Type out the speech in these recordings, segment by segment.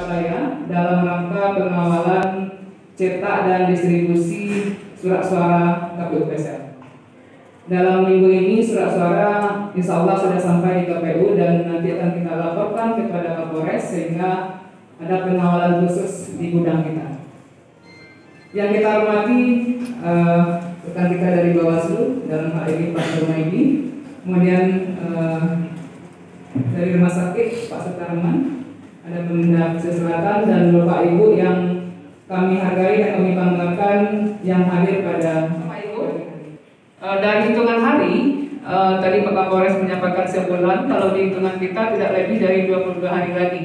Surabaya dalam rangka pengawalan cetak dan distribusi surat suara KPU PSL. Dalam minggu ini surat suara insya Allah sudah sampai di KPU dan nanti akan kita laporkan kepada Kapolres sehingga ada pengawalan khusus di gudang kita. Yang kita hormati rekan kita dari Bawaslu dalam hal ini Pak Jumaidi, kemudian dari Rumah Sakit Pak Sutarman, ada Pemda Pesisir Selatan dan Bapak Ibu yang kami hargai dan kami banggakan yang hadir pada Bapak Ibu. Dari hitungan hari, tadi Pak Kapolres menyampaikan sebulan, kalau di hitungan kita tidak lebih dari 22 hari lagi.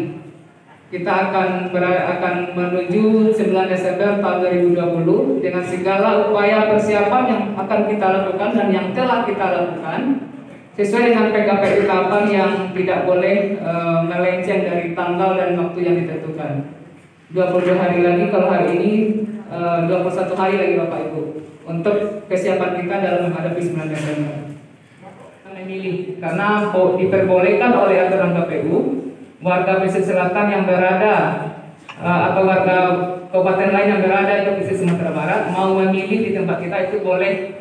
Kita akan menuju 9 Desember tahun 2020 dengan segala upaya persiapan yang akan kita lakukan dan yang telah kita lakukan sesuai dengan PKPU tahapan yang tidak boleh melenceng dari tanggal dan waktu yang ditentukan. 22 hari lagi, kalau hari ini 21 hari lagi Bapak Ibu untuk kesiapan kita dalam menghadapi 9 Desember. Memilih karena diperbolehkan oleh aturan KPU warga Pesisir Selatan yang berada atau warga kabupaten lain yang berada di pesisir Sumatera Barat mau memilih di tempat kita itu boleh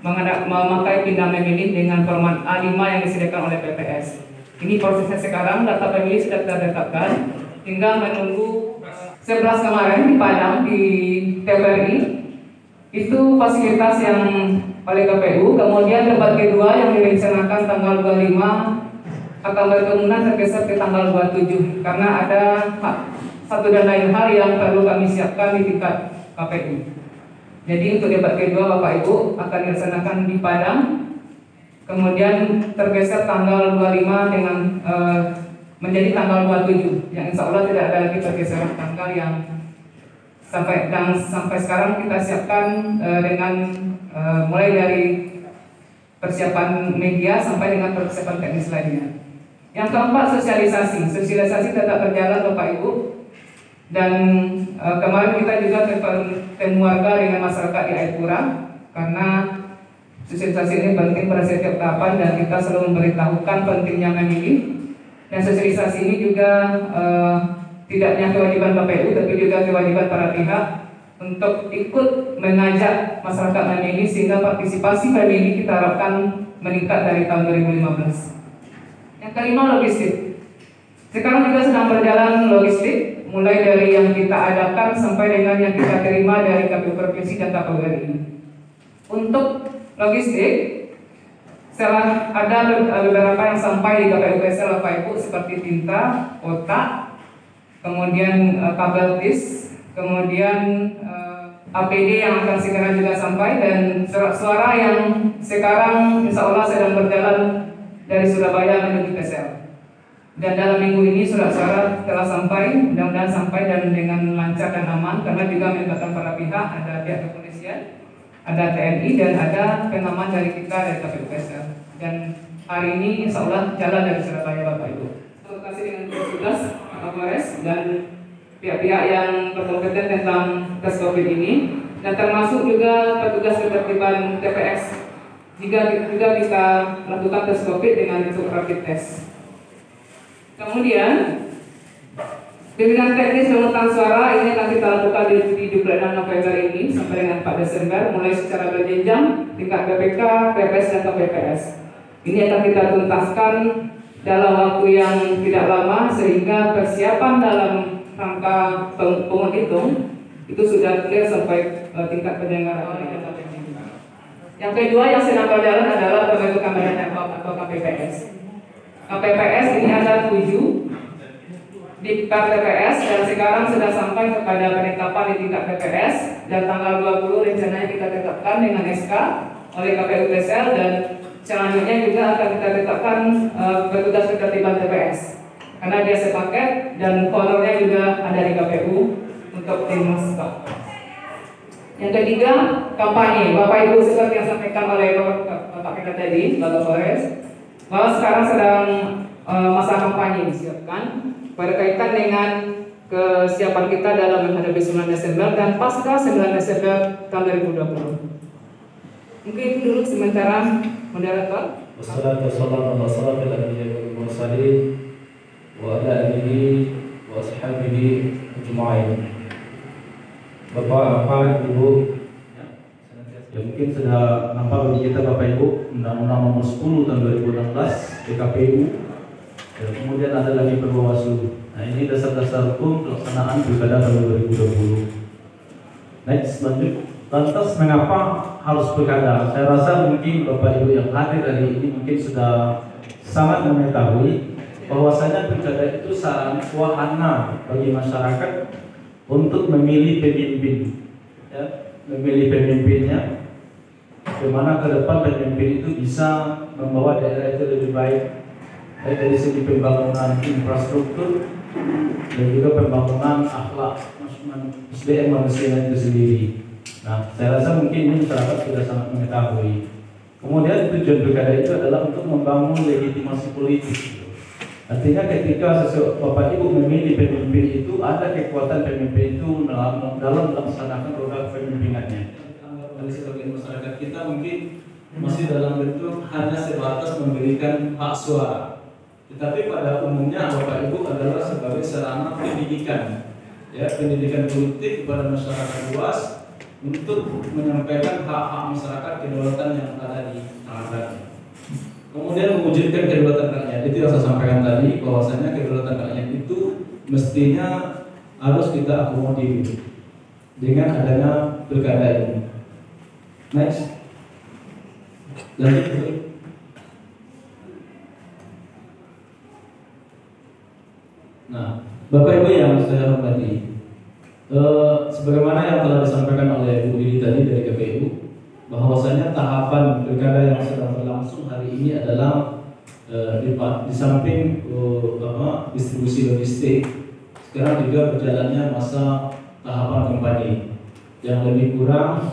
memakai pindah memilih dengan format A5 yang disediakan oleh PPS. Ini prosesnya sekarang, data pemilih sudah kita tetapkan, tinggal menunggu 11 kemarin di Padang di TVRI itu fasilitas yang oleh KPU. Kemudian debat kedua yang direncanakan tanggal 25 akan berkemungkinan tergeser ke tanggal 27 karena ada satu dan lain hal yang perlu kami siapkan di tingkat KPU. Jadi untuk debat kedua Bapak Ibu akan dilaksanakan di Padang, kemudian tergeser tanggal 25 dengan menjadi tanggal 27 yang insya Allah tidak ada lagi pergeseran tanggal yang sampai sekarang kita siapkan dengan mulai dari persiapan media sampai dengan persiapan teknis lainnya. Yang keempat, sosialisasi tetap berjalan Bapak Ibu, dan kemarin kita juga ketemu warga dengan masyarakat di Aipura karena sosialisasi ini penting pada setiap tahapan dan kita selalu memberitahukan pentingnya memilih. Dan sosialisasi ini juga tidak hanya kewajiban KPU tapi juga kewajiban para pihak untuk ikut mengajak masyarakat memilih sehingga partisipasi pemilih kita harapkan meningkat dari tahun 2015. Yang kelima, logistik. Sekarang juga sedang berjalan logistik mulai dari yang kita adakan sampai dengan yang kita terima dari KPU Provinsi dan KPU RI. Untuk logistik, setelah ada beberapa yang sampai di KPU PSL Bapak Ibu seperti tinta, otak, kemudian kabel tis, kemudian APD yang akan segera juga sampai dan surat suara yang sekarang insya Allah sedang berjalan dari Surabaya menuju PSL. Dan dalam minggu ini surat suara telah sampai, mudah-mudahan sampai dan dengan lancar dan aman karena juga melibatkan para pihak, ada pihak kepolisian, ada TNI dan ada pengaman dari kita dari KPU PSL. Dan hari ini insya Allah jalan dari Surabaya Bapak Ibu. Terima kasih dengan tugas Kapolres dan pihak-pihak yang berkompeten tentang tes COVID ini dan termasuk juga petugas ketertiban TPS juga kita lakukan tes COVID dengan bentuk rapid test. Kemudian pimpinan teknis pemungutan suara ini akan kita lakukan di 26 November ini sampai dengan 4 Desember mulai secara berjenjang tingkat BPK, PPS dan KPPS. Ini akan kita tuntaskan dalam waktu yang tidak lama sehingga persiapan dalam rangka penghitung itu sudah clear sampai tingkat penyelenggaraan. Yang kedua yang sedang berjalan adalah pembentukan badan ad hoc atau KPPS. KPPS ini ada 7 di KPPS dan sekarang sudah sampai kepada penetapan di tingkat PPS dan tanggal 20 rencananya kita tetapkan dengan SK oleh KPU PSL dan selanjutnya juga akan kita tetapkan petugas ketertiban TPS karena dia sepaket dan honornya juga ada di KPU untuk tim stok. Yang ketiga, kampanye. Bapak Ibu seperti yang disampaikan oleh Bapak kita tadi, Bapak Kapolres, bahwa sekarang sedang masa kampanye disiapkan berkaitan dengan kesiapan kita dalam menghadapi 9 Desember dan pasca 9 Desember tahun 2020. Mungkin itu dulu sementara moderator. Wassalatu wassalamu ala asyrafil anbiya'i wal mursalin wa ala alihi wa وأصحابه أجمعين. Bapak, Ibu, ya mungkin sudah nampak bagi kita Bapak Ibu Undang-Undang Nomor 10 tahun 2016 PKPU, dan kemudian ada lagi Perbawaslu. Nah, ini dasar-dasar hukum pelaksanaan pilkada tahun 2020. Next, lanjut. Lantas mengapa harus pilkada? Saya rasa mungkin Bapak Ibu yang hadir hari ini mungkin sudah sangat mengetahui bahwasanya pilkada itu sarana wahana bagi masyarakat untuk memilih pemimpin, ya, memilih pemimpinnya, bagaimana ke depan pemimpin itu bisa membawa daerah itu lebih baik, baik dari segi pembangunan infrastruktur dan juga pembangunan akhlak SDM manusia itu sendiri. Nah, saya rasa mungkin ini masyarakat sudah sangat mengetahui. Kemudian tujuan pilkada itu adalah untuk membangun legitimasi politik. Artinya ketika Bapak Ibu memilih pemimpin itu, ada kekuatan pemimpin itu dalam melaksanakan roda kepemimpinannya. Dari sebagian masyarakat kita mungkin masih dalam bentuk hanya sebatas memberikan hak suara. Tetapi pada umumnya Bapak Ibu adalah sebagai sarana pendidikan, ya, pendidikan politik kepada masyarakat luas untuk menyampaikan hak-hak masyarakat kedaulatan yang ada di tangan. Kemudian mewujudkan kedaulatan rakyat. Itu yang saya sampaikan tadi, bahwasanya kedaulatan rakyat itu mestinya harus kita akomodir dengan adanya pilkada ini. Next, lanjut. Nah, Bapak Ibu yang saya hormati, sebagaimana yang telah disampaikan oleh Bu Didi tadi dari KPU, bahwasanya tahapan pilkada yang sedang berlangsung hari ini adalah di samping distribusi logistik, sekarang juga berjalannya masa tahapan kampanye yang lebih kurang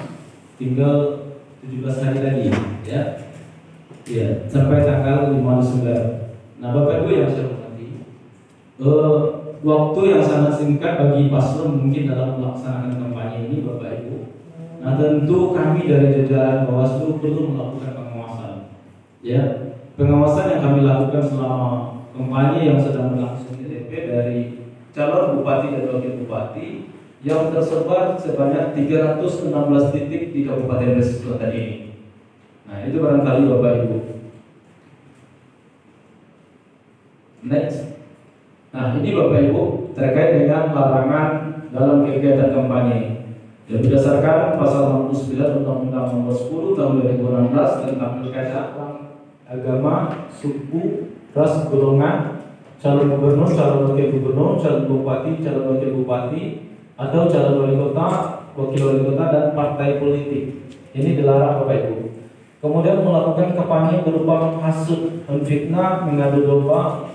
tinggal 17 hari lagi, ya, sampai tanggal 5 Desember. Nah, Bapak Ibu yang saya hormati, waktu yang sangat singkat bagi paslon mungkin dalam melaksanakan kampanye ini, Bapak Ibu. Nah, tentu kami dari jajaran Bawaslu perlu melakukan pengawasan. Ya, pengawasan yang kami lakukan selama kampanye yang sedang berlangsung ini dari calon bupati dan wakil bupati yang tersebar sebanyak 316 titik di Kabupaten Gresik Selatan ini. Nah, itu barangkali Bapak Ibu. Next. Nah, ini Bapak Ibu terkait dengan larangan dalam kegiatan kampanye. Dan berdasarkan pasal 69 Undang-Undang Nomor 10 Tahun 2016 tentang pilkada, agama, suku, ras, golongan, calon gubernur, calon wakil gubernur, calon bupati, calon wakil bupati, atau calon wali kota, wakil wali kota, dan partai politik. Ini dilarang Bapak Ibu. Kemudian melakukan kampanye berupa menghasut, menfitnah, mengadu domba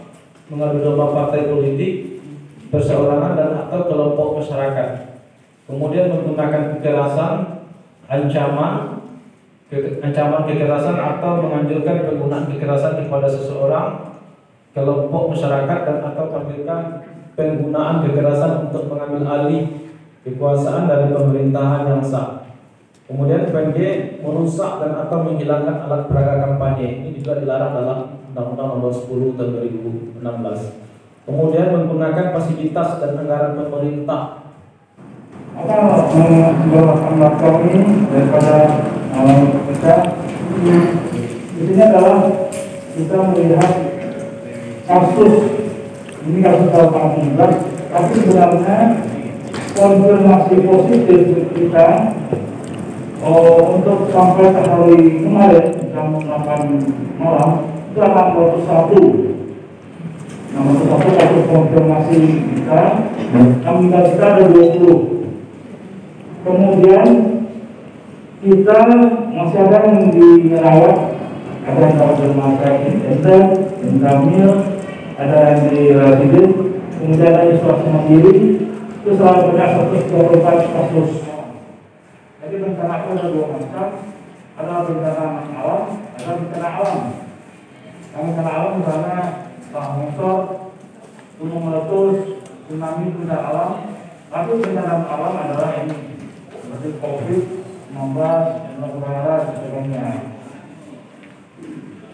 partai politik, perseorangan dan atau kelompok masyarakat. Kemudian menggunakan kekerasan, ancaman kekerasan atau menganjurkan penggunaan kekerasan kepada seseorang, kelompok masyarakat, dan atau melakukan penggunaan kekerasan untuk mengambil alih kekuasaan dari pemerintahan yang sah. Kemudian PNG merusak dan atau menghilangkan alat peraga kampanye. Ini juga dilarang dalam Undang-Undang Nomor 10 Tahun 2016. Kemudian menggunakan fasilitas dan anggaran pemerintah. Apa melakukan ini daripada kita intinya adalah kita melihat kasus ini kasus tahun 2017, tapi sebenarnya konfirmasi positif kita untuk sampai hari kemarin jam 8 malam itu 601 kasus konfirmasi kita, meninggal kita ada 20. Kemudian kita masih ada yang dirawat, ada yang rawat di rumah sakit Enten, Indramil, ada yang di Radidin, kemudian ada isolasi mandiri, itu selalu banyak 124 kasus. Jadi bencana itu ada dua macam, ada bencana alam, ada bencana alam. Yang bencana alam misalnya longsor, gunung meletus, tsunami, bencana alam. Tapi bencana alam adalah ini seperti COVID-19, dan sebagainya.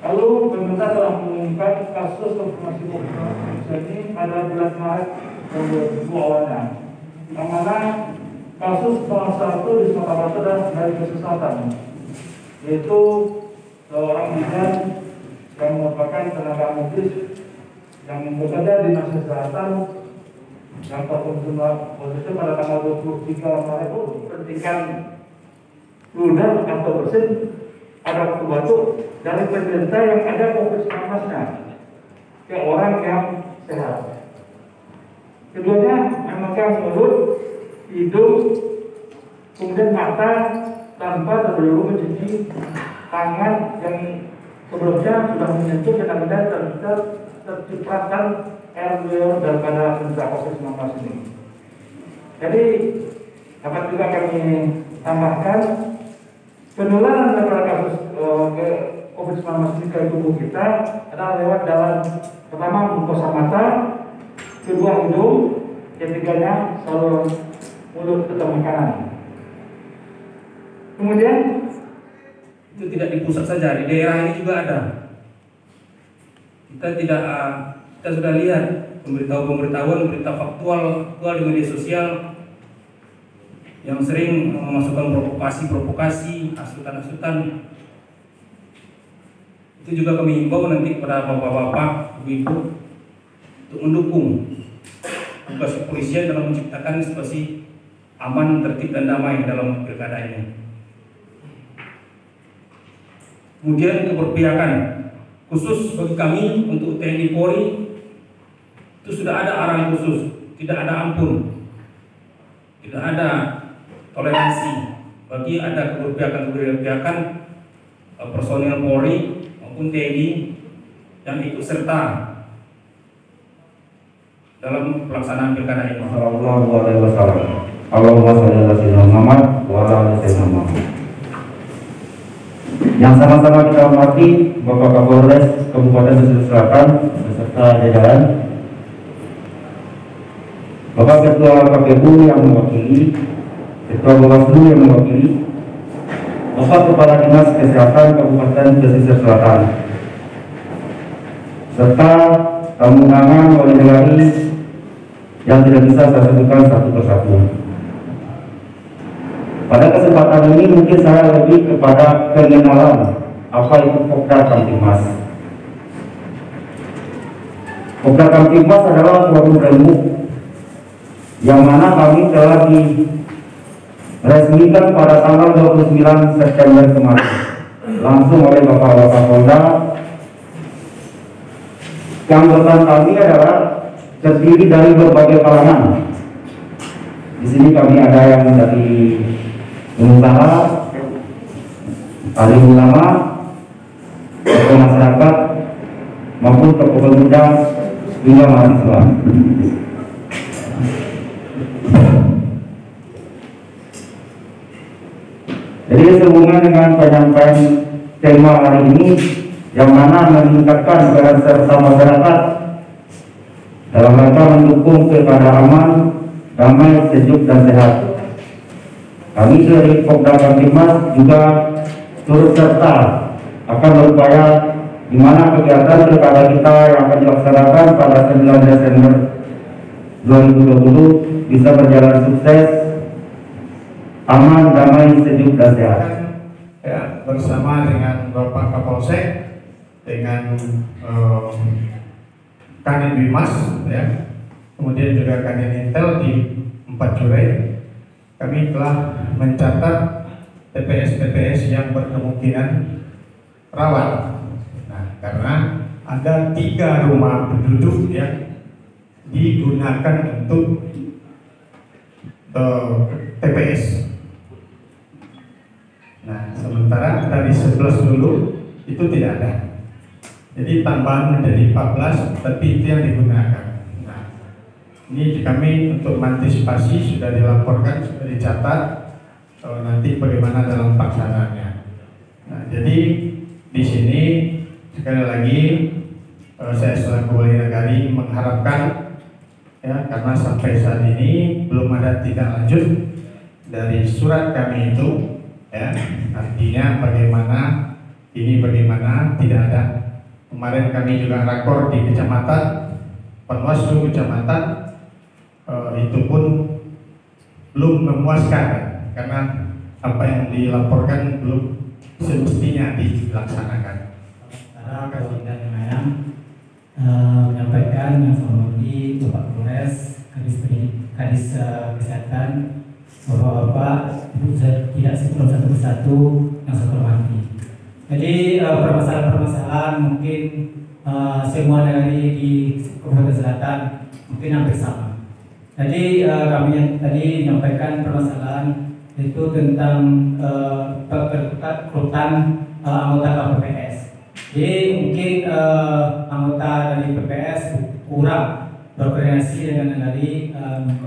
Lalu pemerintah telah mengumumkan kasus konfirmasi COVID-19 ini pada bulan Maret tahun 2000 awalnya, yang mana kasus salah satu di Sumatera Barat dan dari Sulawesi Selatan, yaitu seorang bidan yang merupakan tenaga medis yang bekerja di Sulawesi Selatan yang posisi pada tanggal 23 Maret itu pentingkan ludah atau bersin ada waktu batuk dari penderita yang ada COVID-19-nya ke orang yang sehat. Keduanya memegang mulut, hidung, kemudian mata tanpa terburu mencuci tangan yang sebelumnya sudah menyentuh benda-benda tercipratan air liur daripada penderita COVID-19 ini. Jadi dapat juga kami tambahkan penularan daripada kasus COVID-19 ini ke tubuh kita adalah lewat jalan pertama mukosa mata, kedua hidung, ketiganya saluran mulut atau makanan. Kemudian itu tidak di pusat saja, di daerah ini juga ada. Kita sudah lihat pemberitahuan berita faktual di media sosial yang sering memasukkan provokasi, hasutan. Itu juga kami himbau nanti kepada bapak-bapak, ibu-ibu untuk mendukung tugas kepolisian dalam menciptakan situasi aman, tertib dan damai dalam pilkada ini. Kemudian keberpihakan khusus bagi kami untuk TNI Polri itu sudah ada arahan khusus, tidak ada ampun, tidak ada toleransi bagi ada keberpihakan personil Polri maupun TNI yang ikut serta dalam pelaksanaan pilkada ini. Sallallahu alaihi wasallam. Allahumma shalli ala sayyidina Muhammad wa ala ali sayyidina Muhammad. Yang sama-sama kita hormati Bapak Kapolres Kabupaten Sulawesi Selatan beserta jajaran, Bapak Ketua KPU yang mewakili, Ketua Bawaslu yang mewakili, Bapak Kepala Dinas Kesehatan Kabupaten Pesisir Selatan, serta tamu undangan oleh negari yang tidak bisa saya sebutkan satu persatu. Pada kesempatan ini mungkin saya lebih kepada pengenalan apa itu Pokda Kamtibmas. Pokda Kamtibmas adalah forum rembuk yang mana kami telah diresmikan pada tanggal 29 September kemarin langsung oleh Bapak-Bapak Polda. Keanggotaan kami adalah terdiri dari berbagai kalangan. Di sini kami ada yang dari pengusaha, alim ulama, tokoh masyarakat, maupun tokoh pemuda hingga mahasiswa. Jadi sehubungan dengan penyampaian tema hari ini yang mana meningkatkan peran serta masyarakat dalam rangka mendukung pilkada aman, damai, sejuk dan sehat. Kami dari Pokda Kamtibmas juga turut serta akan berupaya di mana kegiatan pilkada kita yang akan dilaksanakan pada 9 Desember 2020 bisa berjalan sukses, aman, damai, sejuk dan sehat. Ya, bersama dengan Bapak Kapolsek, dengan Kanit Bimas, ya, kemudian juga Kanit Intel di 4 Jurai, kami telah mencatat TPS-TPS yang berkemungkinan rawan. Nah, karena ada 3 rumah penduduk yang digunakan untuk TPS. Nah, sementara dari 11 dulu itu tidak ada. Jadi tambahan menjadi 14, tapi itu yang digunakan. Nah, ini kami untuk mengantisipasi sudah dilaporkan, sudah dicatat, nanti bagaimana dalam pelaksanaannya. Nah, jadi di sini sekali lagi saya selaku wali negari mengharapkan, ya, karena sampai saat ini belum ada tindak lanjut dari surat kami itu, ya, artinya bagaimana tidak ada. Kemarin kami juga rakor di kecamatan, Panwaslu kecamatan, itu pun belum memuaskan karena apa yang dilaporkan belum semestinya dilaksanakan. Para Kapolda yang menyampaikan yang saya hormati Bapak Kapolres, Kadis Kesehatan, Bapak-bapak, Ibu tidak sebelum satu persatu yang saya hormati. Jadi permasalahan-permasalahan mungkin semua dari di Kabupaten Selatan mungkin hampir sama. Jadi kami yang tadi menyampaikan permasalahan itu tentang perekrutan anggota KPPS. Jadi mungkin anggota dari PPS kurang berkoordinasi dengan dari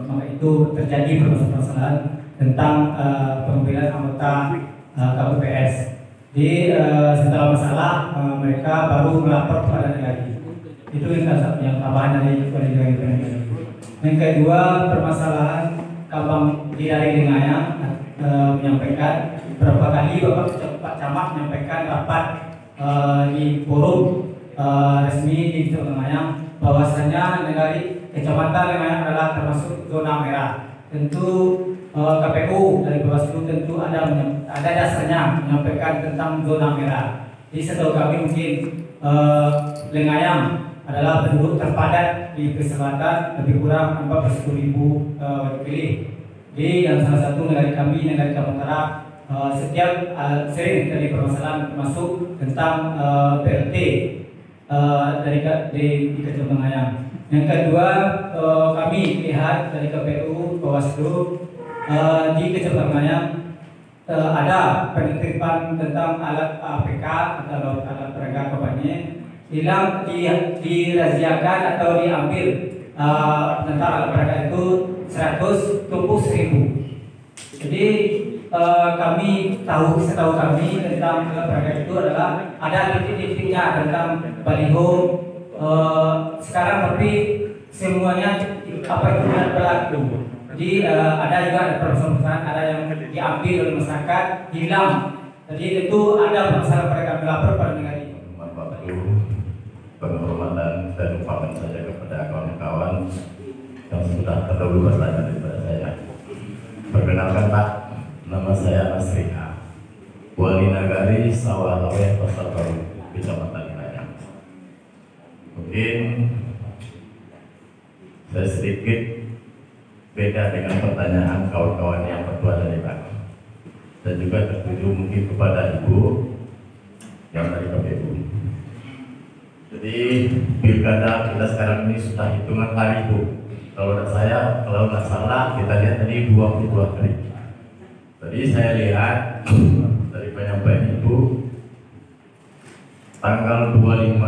maka itu terjadi permasalahan tentang pengambilan anggota KPPS. Jadi setelah masalah mereka baru melapor kepada negara. Itu yang tambahan dari negara. Yang kedua, permasalahan Kabang Didari Dengayang menyampaikan berapa kali Pak Camat menyampaikan rapat di forum resmi di Dengayang bahwasanya negari Kecamatan Dengayang adalah termasuk zona merah. Tentu KPU dari Bawaslu tentu ada dasarnya menyampaikan tentang zona merah. Jadi setahu kami mungkin Dengayang adalah penduduk terpadat di selatan lebih kurang 40.000 pilih. Jadi yang salah satu negara kami, negara Utara, setiap sering terjadi permasalahan termasuk tentang PLT di Kecamatan Dengayang. Yang kedua, kami lihat dari KPU Bawaslu di Kecamatan Dengayang ada penitipan tentang alat APK atau alat peraga kampanye hilang diraziakan atau diambil tentang alat peraga itu 120.000. Jadi setahu kami tentang alat peraga itu adalah ada titik-titiknya tentang baliho sekarang, tapi semuanya apa itu tidak berlaku. Jadi ada juga ada permasalahan, ada yang diambil oleh masyarakat hilang. Jadi itu ada masalah mereka melapor pada negara itu. Penghormatan dan ucapan saya kepada kawan-kawan yang sudah terdahulu bertanya daripada saya. Perkenalkan Pak, nama saya Asriha, Wali Nagari Sawah Laweh Pasar Baru, Kecamatan Dengayang. Mungkin saya sedikit beda dengan pertanyaan kawan-kawan yang berdua dari Pak. Dan juga tertuju mungkin kepada Ibu yang dari KPU. Jadi pilkada kita sekarang ini sudah hitungan hari Bu. Kalau nggak salah kita lihat tadi 22 hari. Tadi saya lihat dari penyampaian Ibu tanggal 25,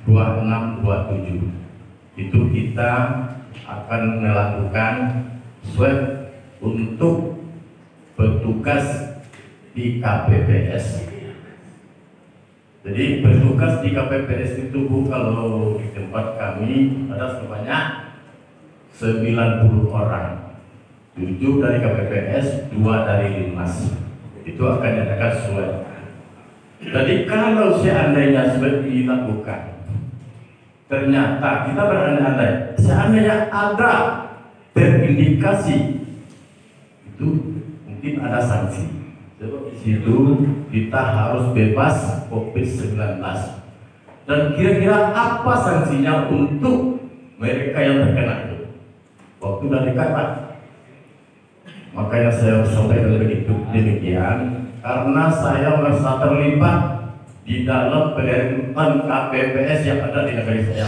26, 27 itu kita akan melakukan swab untuk bertugas di KPPS. Jadi bertugas di KPPS itu Bu, kalau di tempat kami ada sebanyak 90 orang, 7 dari KPPS, 2 dari Linmas. Itu akan diadakan swab. Jadi kalau seandainya swab dilakukan, ternyata kita berandai-andai, seandainya ada terindikasi, itu mungkin ada sanksi. Sebab di situ kita harus bebas COVID-19. Dan kira-kira apa sanksinya untuk mereka yang terkena itu? Waktu sudah dekat Pak. Makanya saya sampaikan begitu demikian karena saya merasa terlibat di dalam perekrutan KPPS yang ada di negara saya.